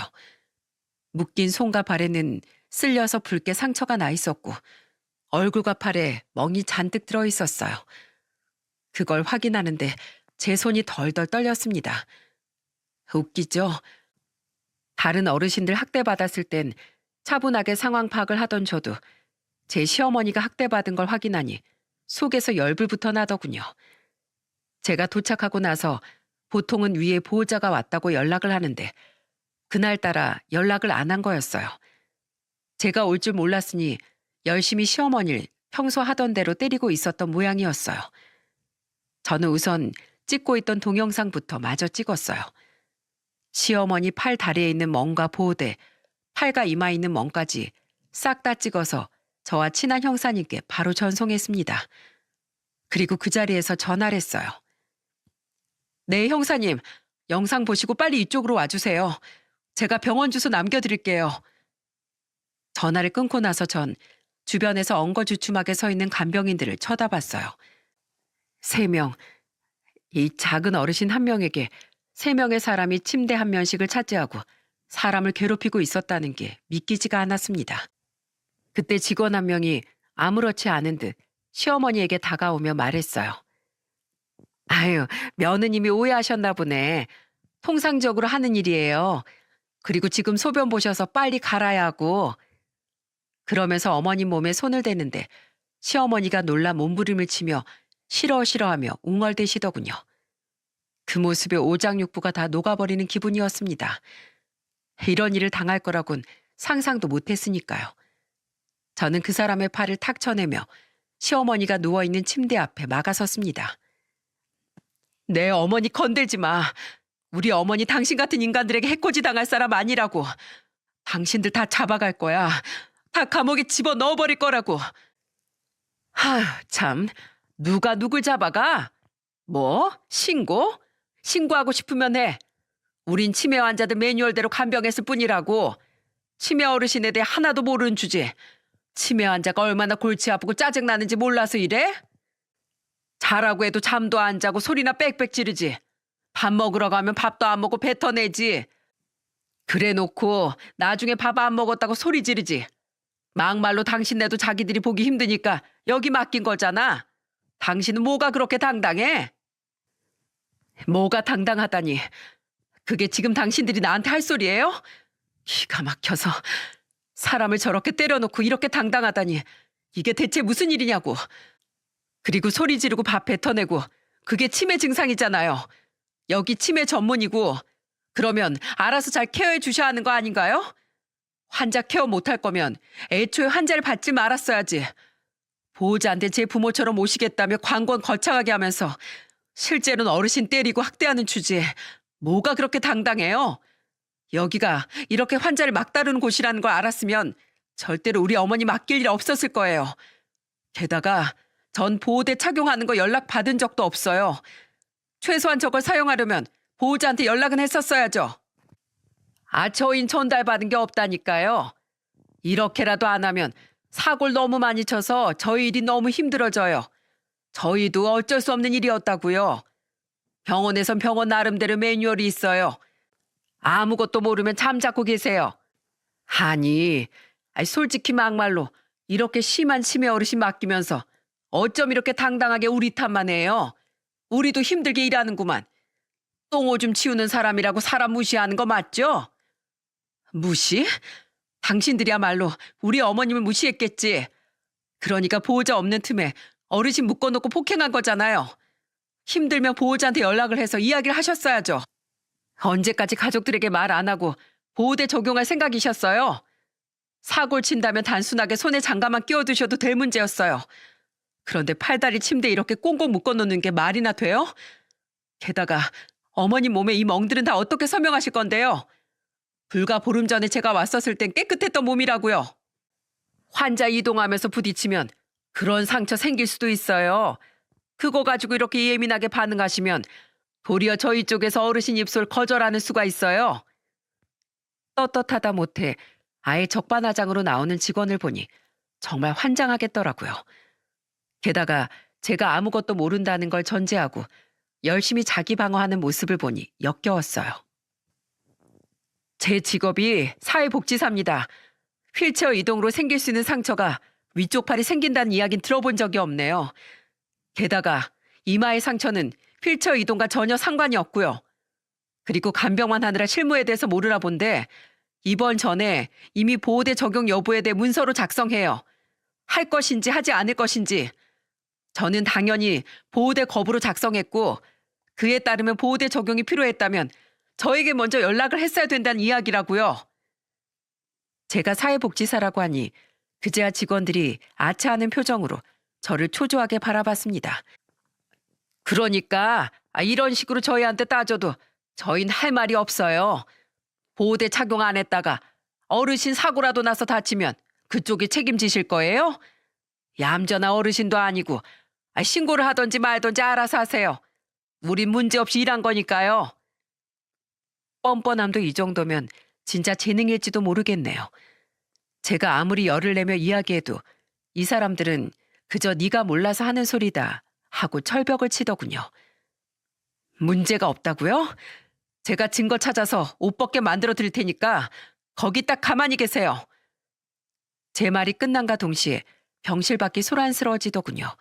묶인 손과 발에는 쓸려서 붉게 상처가 나 있었고 얼굴과 팔에 멍이 잔뜩 들어 있었어요. 그걸 확인하는데 제 손이 덜덜 떨렸습니다. 웃기죠? 다른 어르신들 학대받았을 땐 차분하게 상황 파악을 하던 저도 제 시어머니가 학대받은 걸 확인하니 속에서 열불부터 나더군요. 제가 도착하고 나서 보통은 위에 보호자가 왔다고 연락을 하는데 그날따라 연락을 안 한 거였어요. 제가 올 줄 몰랐으니 열심히 시어머니를 평소 하던 대로 때리고 있었던 모양이었어요. 저는 우선 찍고 있던 동영상부터 마저 찍었어요. 시어머니 팔 다리에 있는 멍과 보호대, 팔과 이마에 있는 멍까지 싹 다 찍어서 저와 친한 형사님께 바로 전송했습니다. 그리고 그 자리에서 전화를 했어요. 네, 형사님. 영상 보시고 빨리 이쪽으로 와주세요. 제가 병원 주소 남겨드릴게요. 전화를 끊고 나서 전 주변에서 엉거주춤하게 서 있는 간병인들을 쳐다봤어요. 3명, 이 작은 어르신 한 명에게 3명의 사람이 침대 한 면씩을 차지하고 사람을 괴롭히고 있었다는 게 믿기지가 않았습니다. 그때 직원 한 명이 아무렇지 않은 듯 시어머니에게 다가오며 말했어요. 아유, 며느님이 오해하셨나 보네. 통상적으로 하는 일이에요. 그리고 지금 소변 보셔서 빨리 갈아야 하고. 그러면서 어머님 몸에 손을 대는데 시어머니가 놀라 몸부림을 치며 싫어하며 웅얼대시더군요. 그 모습에 오장육부가 다 녹아버리는 기분이었습니다. 이런 일을 당할 거라곤 상상도 못했으니까요. 저는 그 사람의 팔을 탁 쳐내며 시어머니가 누워있는 침대 앞에 막아섰습니다. 내 어머니 건들지 마. 우리 어머니 당신 같은 인간들에게 해코지 당할 사람 아니라고. 당신들 다 잡아갈 거야. 다 감옥에 집어넣어버릴 거라고. 참. 누가 누굴 잡아가? 뭐? 신고? 신고하고 싶으면 해. 우린 치매 환자들 매뉴얼대로 간병했을 뿐이라고. 치매 어르신에 대해 하나도 모르는 주제. 치매 환자가 얼마나 골치 아프고 짜증나는지 몰라서 이래? 자라고 해도 잠도 안 자고 소리나 빽빽 지르지. 밥 먹으러 가면 밥도 안 먹고 뱉어내지. 그래 놓고 나중에 밥 안 먹었다고 소리 지르지. 막말로 당신네도 자기들이 보기 힘드니까 여기 맡긴 거잖아. 당신은 뭐가 그렇게 당당해? 뭐가 당당하다니. 그게 지금 당신들이 나한테 할 소리예요? 기가 막혀서. 사람을 저렇게 때려놓고 이렇게 당당하다니. 이게 대체 무슨 일이냐고. 그리고 소리 지르고 밥 뱉어내고 그게 치매 증상이잖아요. 여기 치매 전문이고 그러면 알아서 잘 케어해 주셔야 하는 거 아닌가요? 환자 케어 못할 거면 애초에 환자를 받지 말았어야지. 보호자한테 제 부모처럼 모시겠다며 관권 거창하게 하면서 실제로는 어르신 때리고 학대하는 주제에 뭐가 그렇게 당당해요? 여기가 이렇게 환자를 막 다루는 곳이라는 걸 알았으면 절대로 우리 어머니 맡길 일 없었을 거예요. 게다가 전 보호대 착용하는 거 연락 받은 적도 없어요. 최소한 저걸 사용하려면 보호자한테 연락은 했었어야죠. 아처인 전달받은 게 없다니까요. 이렇게라도 안 하면 사고를 너무 많이 쳐서 저희 일이 너무 힘들어져요. 저희도 어쩔 수 없는 일이었다고요. 병원에선 병원 나름대로 매뉴얼이 있어요. 아무것도 모르면 잠자코 계세요. 아니, 솔직히 막말로 이렇게 심한 치매 어르신 맡기면서 어쩜 이렇게 당당하게 우리 탓만 해요. 우리도 힘들게 일하는구만. 똥오줌 치우는 사람이라고 사람 무시하는 거 맞죠? 무시? 당신들이야말로 우리 어머님을 무시했겠지. 그러니까 보호자 없는 틈에 어르신 묶어놓고 폭행한 거잖아요. 힘들면 보호자한테 연락을 해서 이야기를 하셨어야죠. 언제까지 가족들에게 말 안 하고 보호대 적용할 생각이셨어요? 사고를 친다면 단순하게 손에 장갑만 끼워두셔도 될 문제였어요. 그런데 팔다리 침대에 이렇게 꽁꽁 묶어놓는 게 말이나 돼요? 게다가 어머님 몸에 이 멍들은 다 어떻게 설명하실 건데요? 불과 보름 전에 제가 왔었을 땐 깨끗했던 몸이라고요. 환자 이동하면서 부딪히면 그런 상처 생길 수도 있어요. 그거 가지고 이렇게 예민하게 반응하시면 도리어 저희 쪽에서 어르신 입술 거절하는 수가 있어요. 떳떳하다 못해 아예 적반하장으로 나오는 직원을 보니 정말 환장하겠더라고요. 게다가 제가 아무것도 모른다는 걸 전제하고 열심히 자기 방어하는 모습을 보니 역겨웠어요. 제 직업이 사회복지사입니다. 휠체어 이동으로 생길 수 있는 상처가 위쪽 팔이 생긴다는 이야기는 들어본 적이 없네요. 게다가 이마의 상처는 휠체어 이동과 전혀 상관이 없고요. 그리고 간병만 하느라 실무에 대해서 모르나 본데 입원 전에 이미 보호대 적용 여부에 대해 문서로 작성해요. 할 것인지 하지 않을 것인지. 저는 당연히 보호대 거부로 작성했고 그에 따르면 보호대 적용이 필요했다면 저에게 먼저 연락을 했어야 된다는 이야기라고요. 제가 사회복지사라고 하니 그제야 직원들이 아차하는 표정으로 저를 초조하게 바라봤습니다. 그러니까 이런 식으로 저희한테 따져도 저희는 할 말이 없어요. 보호대 착용 안 했다가 어르신 사고라도 나서 다치면 그쪽이 책임지실 거예요? 얌전한 어르신도 아니고 신고를 하든지 말든지 알아서 하세요. 우린 문제없이 일한 거니까요. 뻔뻔함도 이 정도면 진짜 재능일지도 모르겠네요. 제가 아무리 열을 내며 이야기해도 이 사람들은 그저 네가 몰라서 하는 소리다 하고 철벽을 치더군요. 문제가 없다고요? 제가 증거 찾아서 옷 벗게 만들어 드릴 테니까 거기 딱 가만히 계세요. 제 말이 끝난과 동시에 병실 밖이 소란스러워지더군요.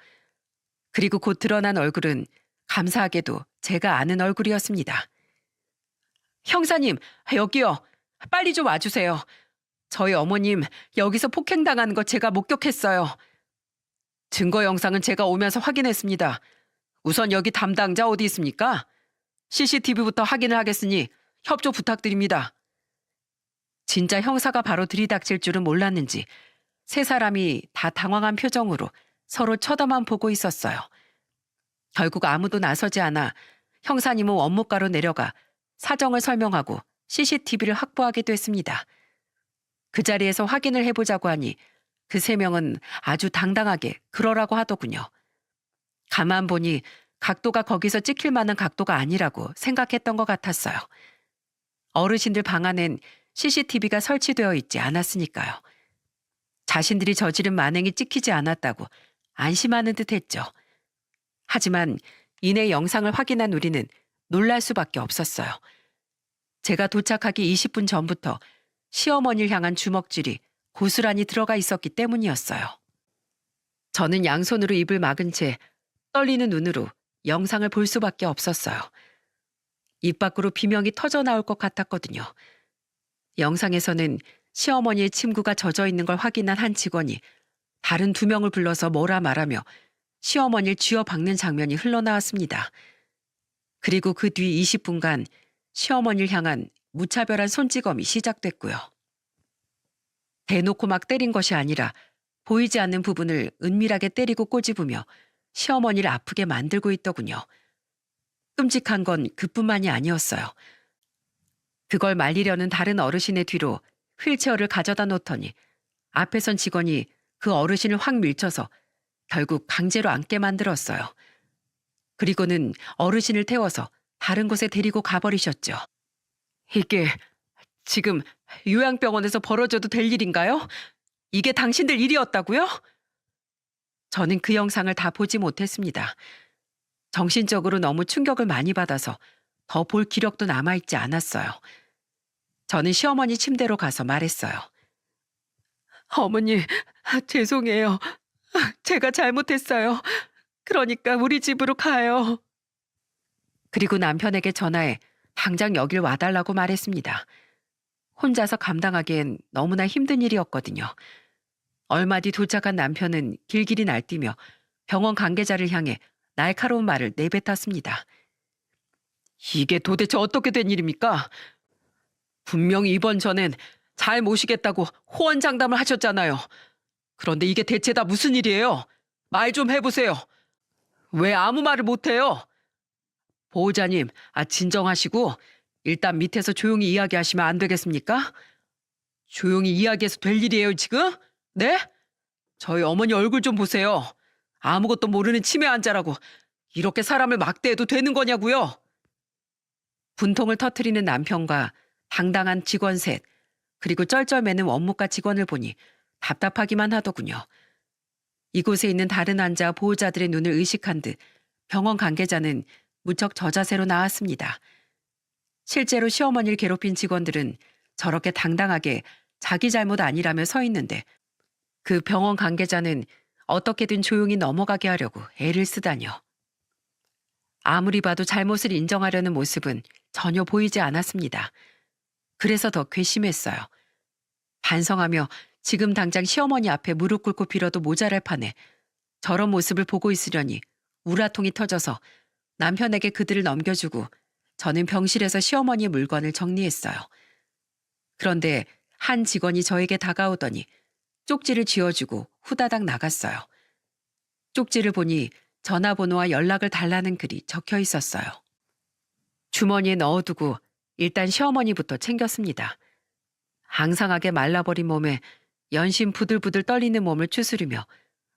그리고 곧 드러난 얼굴은 감사하게도 제가 아는 얼굴이었습니다. 형사님, 여기요. 빨리 좀 와주세요. 저희 어머님 여기서 폭행당하는 거 제가 목격했어요. 증거 영상은 제가 오면서 확인했습니다. 우선 여기 담당자 어디 있습니까? CCTV부터 확인을 하겠으니 협조 부탁드립니다. 진짜 형사가 바로 들이닥칠 줄은 몰랐는지 세 사람이 다 당황한 표정으로 서로 쳐다만 보고 있었어요. 결국 아무도 나서지 않아 형사님은 원무과로 내려가 사정을 설명하고 CCTV를 확보하게 됐습니다. 그 자리에서 확인을 해보자고 하니 그 세 명은 아주 당당하게 그러라고 하더군요. 가만 보니 각도가 거기서 찍힐 만한 각도가 아니라고 생각했던 것 같았어요. 어르신들 방 안엔 CCTV가 설치되어 있지 않았으니까요. 자신들이 저지른 만행이 찍히지 않았다고 안심하는 듯 했죠. 하지만 이내 영상을 확인한 우리는 놀랄 수밖에 없었어요. 제가 도착하기 20분 전부터 시어머니를 향한 주먹질이 고스란히 들어가 있었기 때문이었어요. 저는 양손으로 입을 막은 채 떨리는 눈으로 영상을 볼 수밖에 없었어요. 입 밖으로 비명이 터져 나올 것 같았거든요. 영상에서는 시어머니의 침구가 젖어 있는 걸 확인한 한 직원이 다른 두 명을 불러서 뭐라 말하며 시어머니를 쥐어박는 장면이 흘러나왔습니다. 그리고 그 뒤 20분간 시어머니를 향한 무차별한 손찌검이 시작됐고요. 대놓고 막 때린 것이 아니라 보이지 않는 부분을 은밀하게 때리고 꼬집으며 시어머니를 아프게 만들고 있더군요. 끔찍한 건 그뿐만이 아니었어요. 그걸 말리려는 다른 어르신의 뒤로 휠체어를 가져다 놓더니 앞에 선 직원이 그 어르신을 확 밀쳐서 결국 강제로 앉게 만들었어요. 그리고는 어르신을 태워서 다른 곳에 데리고 가버리셨죠. 이게 지금 요양병원에서 벌어져도 될 일인가요? 이게 당신들 일이었다고요? 저는 그 영상을 다 보지 못했습니다. 정신적으로 너무 충격을 많이 받아서 더 볼 기력도 남아있지 않았어요. 저는 시어머니 침대로 가서 말했어요. 어머니, 죄송해요. 제가 잘못했어요. 그러니까 우리 집으로 가요. 그리고 남편에게 전화해 당장 여길 와달라고 말했습니다. 혼자서 감당하기엔 너무나 힘든 일이었거든요. 얼마 뒤 도착한 남편은 길길이 날뛰며 병원 관계자를 향해 날카로운 말을 내뱉었습니다. 이게 도대체 어떻게 된 일입니까? 분명히 입원 전엔 잘 모시겠다고 호언장담을 하셨잖아요. 그런데 이게 대체 다 무슨 일이에요? 말 좀 해보세요. 왜 아무 말을 못해요? 보호자님, 진정하시고 일단 밑에서 조용히 이야기하시면 안 되겠습니까? 조용히 이야기해서 될 일이에요, 지금? 네? 저희 어머니 얼굴 좀 보세요. 아무것도 모르는 치매 환자라고 이렇게 사람을 막대해도 되는 거냐고요? 분통을 터뜨리는 남편과 당당한 직원 셋, 그리고 쩔쩔매는 원무과 직원을 보니 답답하기만 하더군요. 이곳에 있는 다른 환자 보호자들의 눈을 의식한 듯 병원 관계자는 무척 저자세로 나왔습니다. 실제로 시어머니를 괴롭힌 직원들은 저렇게 당당하게 자기 잘못 아니라며 서 있는데 그 병원 관계자는 어떻게든 조용히 넘어가게 하려고 애를 쓰다뇨. 아무리 봐도 잘못을 인정하려는 모습은 전혀 보이지 않았습니다. 그래서 더 괘씸했어요. 반성하며 지금 당장 시어머니 앞에 무릎 꿇고 빌어도 모자랄 판에 저런 모습을 보고 있으려니 우라통이 터져서 남편에게 그들을 넘겨주고 저는 병실에서 시어머니의 물건을 정리했어요. 그런데 한 직원이 저에게 다가오더니 쪽지를 쥐어주고 후다닥 나갔어요. 쪽지를 보니 전화번호와 연락을 달라는 글이 적혀 있었어요. 주머니에 넣어두고 일단 시어머니부터 챙겼습니다. 앙상하게 말라버린 몸에 연신 부들부들 떨리는 몸을 추스리며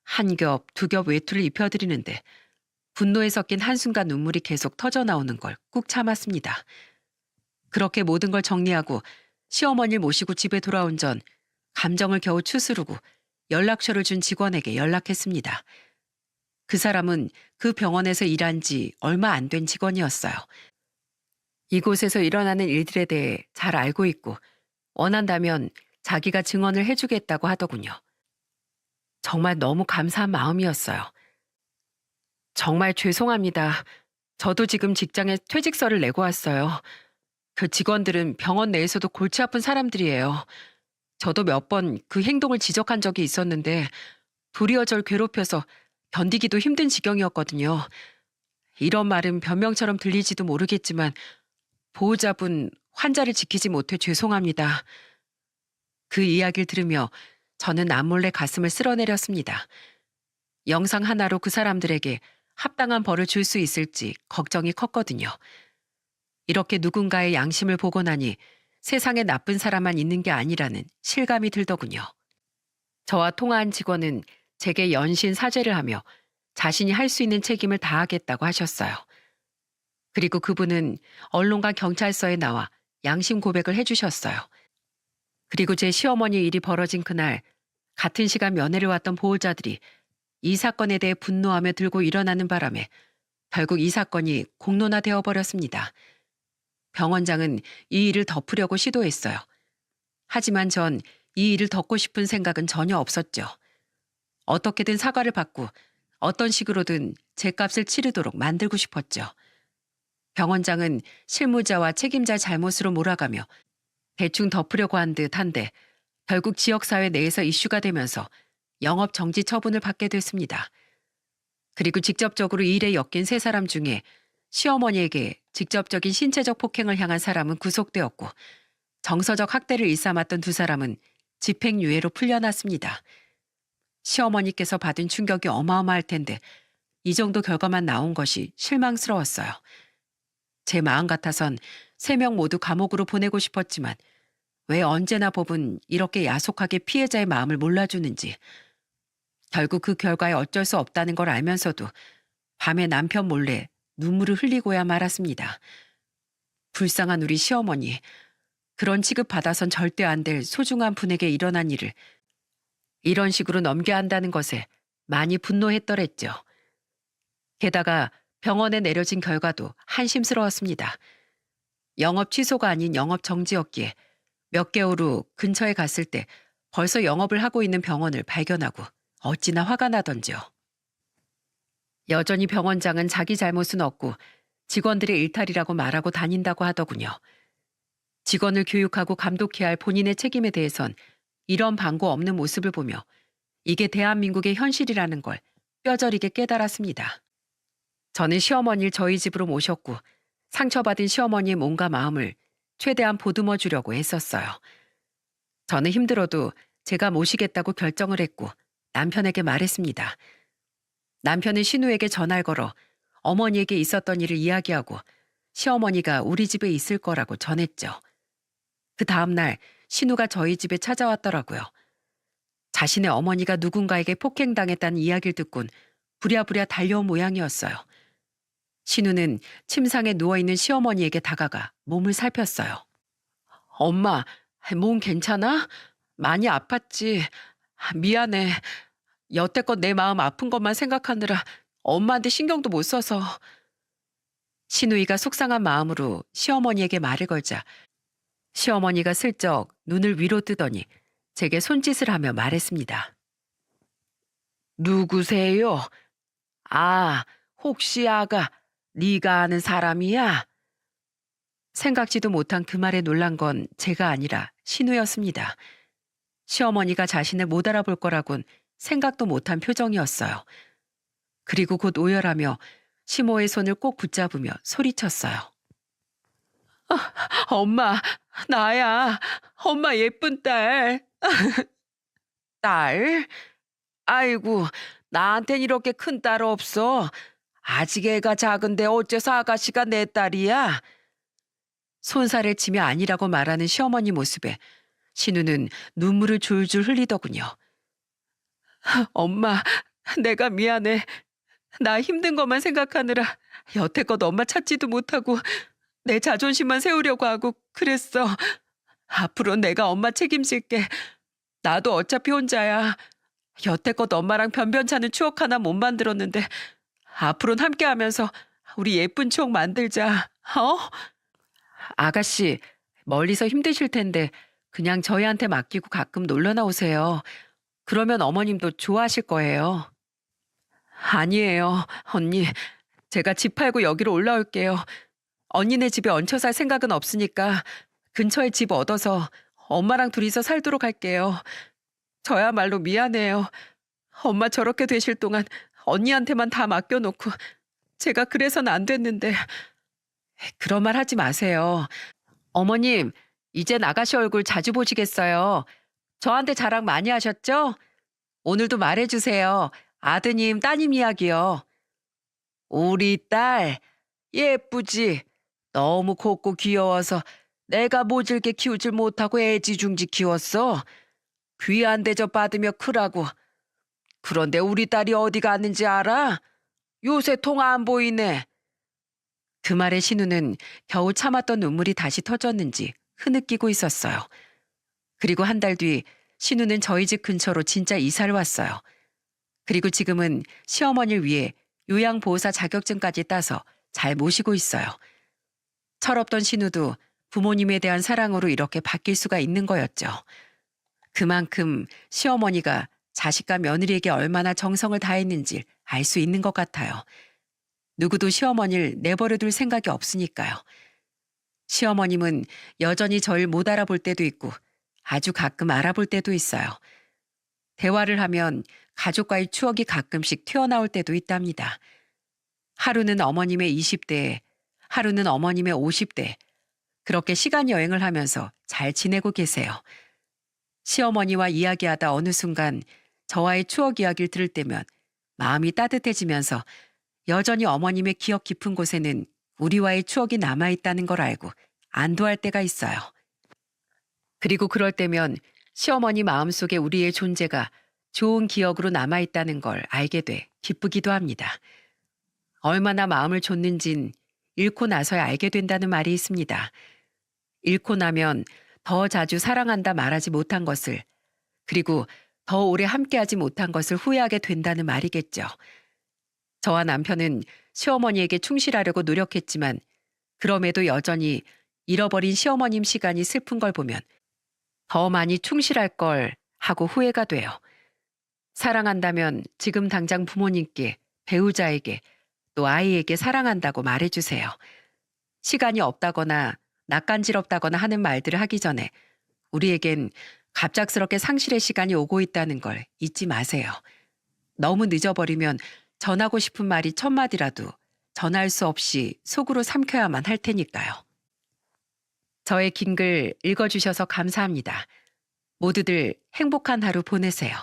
한 겹, 두 겹 외투를 입혀드리는데 분노에 섞인 한순간 눈물이 계속 터져나오는 걸 꾹 참았습니다. 그렇게 모든 걸 정리하고 시어머니를 모시고 집에 돌아온 전 감정을 겨우 추스르고 연락처를 준 직원에게 연락했습니다. 그 사람은 그 병원에서 일한 지 얼마 안 된 직원이었어요. 이곳에서 일어나는 일들에 대해 잘 알고 있고 원한다면 자기가 증언을 해주겠다고 하더군요. 정말 너무 감사한 마음이었어요. 정말 죄송합니다. 저도 지금 직장에 퇴직서를 내고 왔어요. 그 직원들은 병원 내에서도 골치 아픈 사람들이에요. 저도 몇 번 그 행동을 지적한 적이 있었는데 도리어 절 괴롭혀서 견디기도 힘든 지경이었거든요. 이런 말은 변명처럼 들리지도 모르겠지만 보호자분 환자를 지키지 못해 죄송합니다. 그 이야기를 들으며 저는 남몰래 가슴을 쓸어내렸습니다. 영상 하나로 그 사람들에게 합당한 벌을 줄 수 있을지 걱정이 컸거든요. 이렇게 누군가의 양심을 보고 나니 세상에 나쁜 사람만 있는 게 아니라는 실감이 들더군요. 저와 통화한 직원은 제게 연신 사죄를 하며 자신이 할 수 있는 책임을 다하겠다고 하셨어요. 그리고 그분은 언론과 경찰서에 나와 양심 고백을 해주셨어요. 그리고 제 시어머니 일이 벌어진 그날 같은 시간 면회를 왔던 보호자들이 이 사건에 대해 분노하며 들고 일어나는 바람에 결국 이 사건이 공론화되어 버렸습니다. 병원장은 이 일을 덮으려고 시도했어요. 하지만 전 이 일을 덮고 싶은 생각은 전혀 없었죠. 어떻게든 사과를 받고 어떤 식으로든 제 값을 치르도록 만들고 싶었죠. 병원장은 실무자와 책임자 잘못으로 몰아가며 대충 덮으려고 한 듯한데 결국 지역사회 내에서 이슈가 되면서 영업 정지 처분을 받게 됐습니다. 그리고 직접적으로 이 일에 엮인 세 사람 중에 시어머니에게 직접적인 신체적 폭행을 향한 사람은 구속되었고 정서적 학대를 일삼았던 두 사람은 집행유예로 풀려났습니다. 시어머니께서 받은 충격이 어마어마할 텐데 이 정도 결과만 나온 것이 실망스러웠어요. 제 마음 같아선 세 명 모두 감옥으로 보내고 싶었지만 왜 언제나 법은 이렇게 야속하게 피해자의 마음을 몰라주는지. 결국 그 결과에 어쩔 수 없다는 걸 알면서도 밤에 남편 몰래 눈물을 흘리고야 말았습니다. 불쌍한 우리 시어머니. 그런 취급받아선 절대 안 될 소중한 분에게 일어난 일을 이런 식으로 넘겨야 한다는 것에 많이 분노했더랬죠. 게다가 병원에 내려진 결과도 한심스러웠습니다. 영업 취소가 아닌 영업 정지였기에 몇 개월 후 근처에 갔을 때 벌써 영업을 하고 있는 병원을 발견하고 어찌나 화가 나던지요. 여전히 병원장은 자기 잘못은 없고 직원들의 일탈이라고 말하고 다닌다고 하더군요. 직원을 교육하고 감독해야 할 본인의 책임에 대해선 이런 방구 없는 모습을 보며 이게 대한민국의 현실이라는 걸 뼈저리게 깨달았습니다. 저는 시어머니를 저희 집으로 모셨고 상처받은 시어머니의 몸과 마음을 최대한 보듬어 주려고 애썼어요. 저는 힘들어도 제가 모시겠다고 결정을 했고 남편에게 말했습니다. 남편은 신우에게 전화를 걸어 어머니에게 있었던 일을 이야기하고 시어머니가 우리 집에 있을 거라고 전했죠. 그 다음날 신우가 저희 집에 찾아왔더라고요. 자신의 어머니가 누군가에게 폭행당했다는 이야기를 듣곤 부랴부랴 달려온 모양이었어요. 신우는 침상에 누워있는 시어머니에게 다가가 몸을 살폈어요. 엄마, 몸 괜찮아? 많이 아팠지? 미안해. 여태껏 내 마음 아픈 것만 생각하느라 엄마한테 신경도 못 써서. 신우이가 속상한 마음으로 시어머니에게 말을 걸자 시어머니가 슬쩍 눈을 위로 뜨더니 제게 손짓을 하며 말했습니다. 누구세요? 아, 혹시 아가 네가 아는 사람이야? 생각지도 못한 그 말에 놀란 건 제가 아니라 신우였습니다. 시어머니가 자신을 못 알아볼 거라곤 생각도 못한 표정이었어요. 그리고 곧 오열하며 시모의 손을 꼭 붙잡으며 소리쳤어요. 엄마, 나야. 엄마 예쁜 딸. 딸? 아이고, 나한텐 이렇게 큰 딸 없어. 아직 애가 작은데 어째서 아가씨가 내 딸이야? 손살을 치며 아니라고 말하는 시어머니 모습에 신우는 눈물을 줄줄 흘리더군요. 엄마, 내가 미안해. 나 힘든 것만 생각하느라 여태껏 엄마 찾지도 못하고 내 자존심만 세우려고 하고 그랬어. 앞으로 내가 엄마 책임질게. 나도 어차피 혼자야. 여태껏 엄마랑 변변찮은 추억 하나 못 만들었는데 앞으로는 함께하면서 우리 예쁜 추억 만들자. 어? 아가씨, 멀리서 힘드실 텐데 그냥 저희한테 맡기고 가끔 놀러 나오세요. 그러면 어머님도 좋아하실 거예요. 아니에요, 언니. 제가 집 팔고 여기로 올라올게요. 언니네 집에 얹혀 살 생각은 없으니까 근처에 집 얻어서 엄마랑 둘이서 살도록 할게요. 저야말로 미안해요. 엄마 저렇게 되실 동안 언니한테만 다 맡겨놓고 제가 그래서는 안 됐는데. 그런 말 하지 마세요. 어머님, 이젠 아가씨 얼굴 자주 보시겠어요. 저한테 자랑 많이 하셨죠? 오늘도 말해주세요. 아드님, 따님 이야기요. 우리 딸, 예쁘지? 너무 곱고 귀여워서 내가 모질게 키우질 못하고 애지중지 키웠어. 귀한 대접 받으며 크라고. 그런데 우리 딸이 어디 갔는지 알아? 요새 통 안 보이네. 그 말에 신우는 겨우 참았던 눈물이 다시 터졌는지 흐느끼고 있었어요. 그리고 한 달 뒤 신우는 저희 집 근처로 진짜 이사를 왔어요. 그리고 지금은 시어머니를 위해 요양보호사 자격증까지 따서 잘 모시고 있어요. 철없던 신우도 부모님에 대한 사랑으로 이렇게 바뀔 수가 있는 거였죠. 그만큼 시어머니가 자식과 며느리에게 얼마나 정성을 다했는지 알 수 있는 것 같아요. 누구도 시어머니를 내버려 둘 생각이 없으니까요. 시어머님은 여전히 저를 못 알아볼 때도 있고 아주 가끔 알아볼 때도 있어요. 대화를 하면 가족과의 추억이 가끔씩 튀어나올 때도 있답니다. 하루는 어머님의 20대, 하루는 어머님의 50대. 그렇게 시간 여행을 하면서 잘 지내고 계세요. 시어머니와 이야기하다 어느 순간 저와의 추억 이야기를 들을 때면 마음이 따뜻해지면서 여전히 어머님의 기억 깊은 곳에는 우리와의 추억이 남아있다는 걸 알고 안도할 때가 있어요. 그리고 그럴 때면 시어머니 마음속에 우리의 존재가 좋은 기억으로 남아있다는 걸 알게 돼 기쁘기도 합니다. 얼마나 마음을 줬는진 잃고 나서야 알게 된다는 말이 있습니다. 잃고 나면 더 자주 사랑한다 말하지 못한 것을, 그리고 더 오래 함께하지 못한 것을 후회하게 된다는 말이겠죠. 저와 남편은 시어머니에게 충실하려고 노력했지만 그럼에도 여전히 잃어버린 시어머님 시간이 슬픈 걸 보면 더 많이 충실할 걸 하고 후회가 돼요. 사랑한다면 지금 당장 부모님께, 배우자에게, 또 아이에게 사랑한다고 말해주세요. 시간이 없다거나 낯간지럽다거나 하는 말들을 하기 전에 우리에겐 갑작스럽게 상실의 시간이 오고 있다는 걸 잊지 마세요. 너무 늦어버리면 전하고 싶은 말이 1000마디라도 전할 수 없이 속으로 삼켜야만 할 테니까요. 저의 긴 글 읽어주셔서 감사합니다. 모두들 행복한 하루 보내세요.